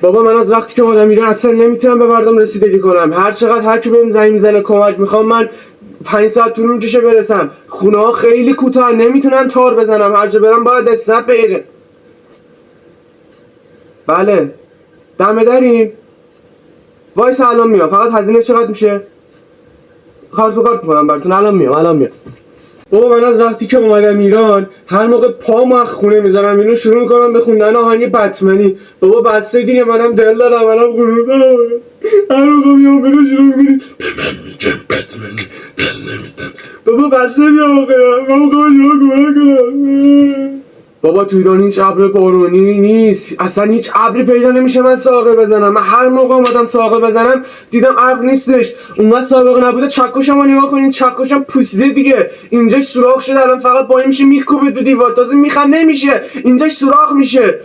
بابا من از وقتی که اومدم ایران اصلا نمیتونم به مردم رسیدگی کنم. هر چقدر هر کی بهم زنگ میزنه کمک میخوام، من 5 ساعت طول میکشه برسم. خونه ها خیلی کوتاه، نمیتونم تار بزنم. هر جا برم باید اسنپ بگیرم. بله دمه داریم. وایس الان میام. فقط هزینه چقدر میشه؟ کارت به کارت میکنم براتون. الان میام. بابا من از وقتی که اومدم ایران هر موقع پامو از خونه میذارم اینو شروع میکنم به خوندن آهنگ بتمنی. بابا بسته دیگه، منم دل دارم، منم غرور دارم. هر موقع میام برو شروع میکنی به من میگه بتمنی، دل نمیدم. بابا بسته دیگه آقا، من موقع شما کنم. بابا تو ایران هیچ ابر بارونی نیست، اصلا هیچ ابری پیدا نمیشه من ساقه بزنم. من هر موقع اومدم ساقه بزنم دیدم ابر نیستش. اونقدر سابقه نبوده. چکشمو نگاه کنین، چکشم پوسیده دیگه. اینجاش سوراخ شده، الان فقط با این میشه میخکوبه دو دیوار. تازه میخم نمیشه، اینجاش سوراخ میشه.